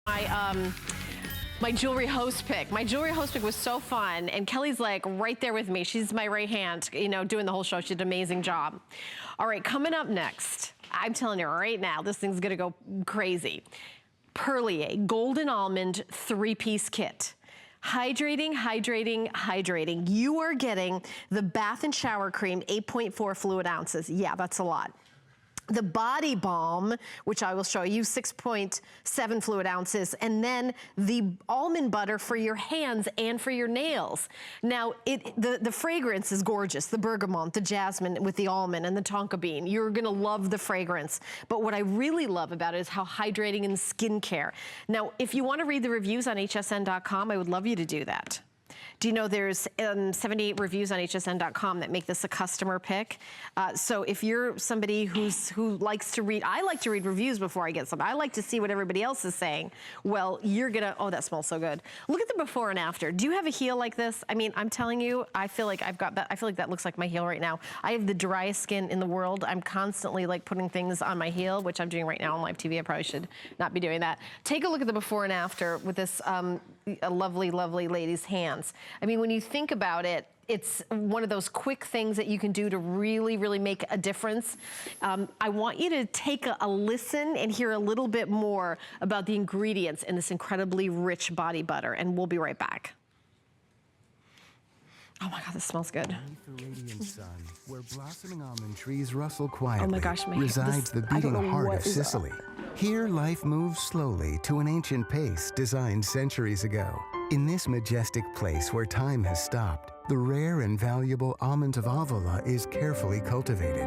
My jewelry host pick. My jewelry host pick was so fun, and Kelly's like right there with me. She's my right hand, you know, doing the whole show. She did an amazing job. All right, coming up next, I'm telling you right now, this thing's gonna go crazy. Perlier Golden Almond 3-piece kit. Hydrating, hydrating, hydrating. You are getting the bath and shower cream, 8.4 fluid ounces. Yeah, that's a lot. The body balm, which I will show you, 6.7 fluid ounces, and then the almond butter for your hands and for your nails. Now, the fragrance is gorgeous, the bergamot, the jasmine with the almond and the tonka bean. You're gonna love the fragrance. But what I really love about it is how hydrating and skincare. Now, if you wanna read the reviews on hsn.com, I would love you to do that. Do you know there's 78 reviews on hsn.com that make this a customer pick? So if you're somebody who likes to read, I like to read reviews before I get some. I like to see what everybody else is saying. Well, you're gonna, oh, that smells so good. Look at the before and after. Do you have a heel like this? I mean, I'm telling you, I feel like I've got that, I feel like that looks like my heel right now. I have the driest skin in the world. I'm constantly like putting things on my heel, which I'm doing right now on live TV. I probably should not be doing that. Take a look at the before and after with this a lovely, lovely lady's hands. I mean, when you think about it, it's one of those quick things that you can do to really, really make a difference. I want you to take a listen and hear a little bit more about the ingredients in this incredibly rich body butter, and we'll be right back. Oh my God, this smells good. Beneath the radiant sun, where blossoming almond trees rustle quietly, oh my gosh, resides the beating heart of Sicily. Here, life moves slowly to an ancient pace designed centuries ago. In this majestic place where time has stopped, the rare and valuable almond of Avola is carefully cultivated.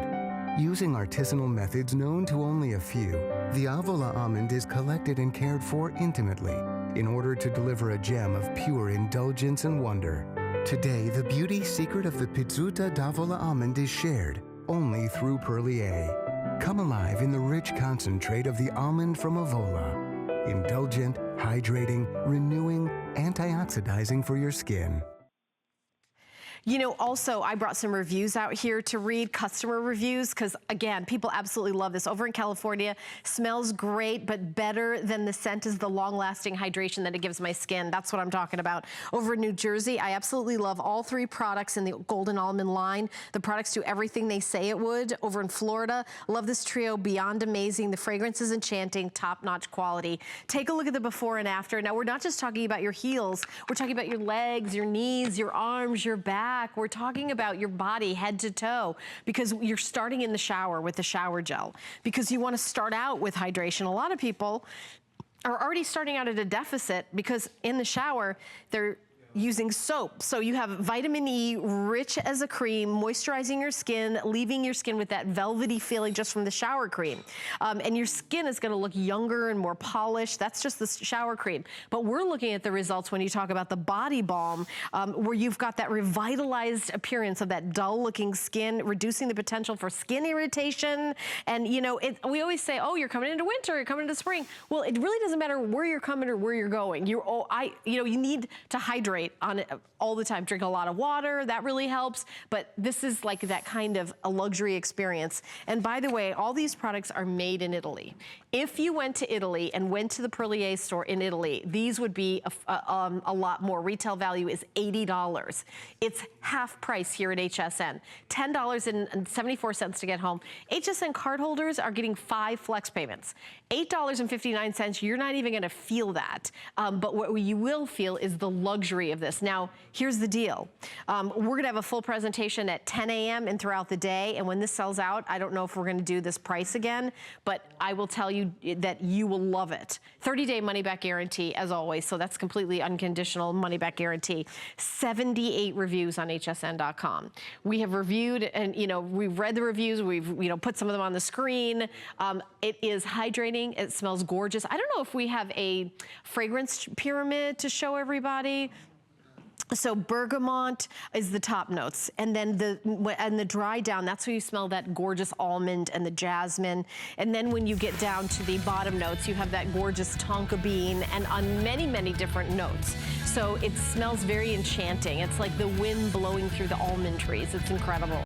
Using artisanal methods known to only a few, the Avola almond is collected and cared for intimately in order to deliver a gem of pure indulgence and wonder. Today, the beauty secret of the Pizzuta d'Avola almond is shared only through Perlier. Come alive in the rich concentrate of the almond from Avola. Indulgent, hydrating, renewing, antioxidizing for your skin. You know, also, I brought some reviews out here to read, customer reviews, because again, people absolutely love this. Over in California, smells great, but better than the scent is the long-lasting hydration that it gives my skin. That's what I'm talking about. Over in New Jersey, I absolutely love all three products in the Golden Almond line. The products do everything they say it would. Over in Florida, love this trio, beyond amazing. The fragrance is enchanting, top-notch quality. Take a look at the before and after. Now, we're not just talking about your heels. We're talking about your legs, your knees, your arms, your back. We're talking about your body head to toe, because you're starting in the shower with the shower gel, because you want to start out with hydration. A lot of people are already starting out at a deficit because in the shower, they're using soap. So you have vitamin E, rich as a cream, moisturizing your skin, leaving your skin with that velvety feeling just from the shower cream. And your skin is gonna look younger and more polished. That's just the shower cream. But we're looking at the results when you talk about the body balm, where you've got that revitalized appearance of that dull looking skin, reducing the potential for skin irritation. And you know, we always say, oh, you're coming into winter, you're coming into spring. Well, it really doesn't matter where you're coming or where you're going. You need to hydrate on it all the time. Drink a lot of water, that really helps. But this is like that kind of a luxury experience. And by the way, all these products are made in Italy. If you went to Italy and went to the Perlier store in Italy, these would be a lot more. Retail value is $80. It's half price here at HSN. $10.74 to get home. HSN card holders are getting 5 flex payments. $8.59, you're not even gonna feel that. But what you will feel is the luxury of this. Now, here's the deal. We're gonna have a full presentation at 10 a.m. and throughout the day, and when this sells out, I don't know if we're gonna do this price again, but I will tell you that you will love it. 30-day money-back guarantee, as always, so that's completely unconditional money-back guarantee. 78 reviews on hsn.com. We have reviewed, and we've read the reviews, we've put some of them on the screen. It is hydrating, it smells gorgeous. I don't know if we have a fragrance pyramid to show everybody. So bergamot is the top notes, and then the dry down, that's where you smell that gorgeous almond and the jasmine. And then when you get down to the bottom notes, you have that gorgeous tonka bean, and on many, many different notes. So it smells very enchanting. It's like the wind blowing through the almond trees. It's incredible.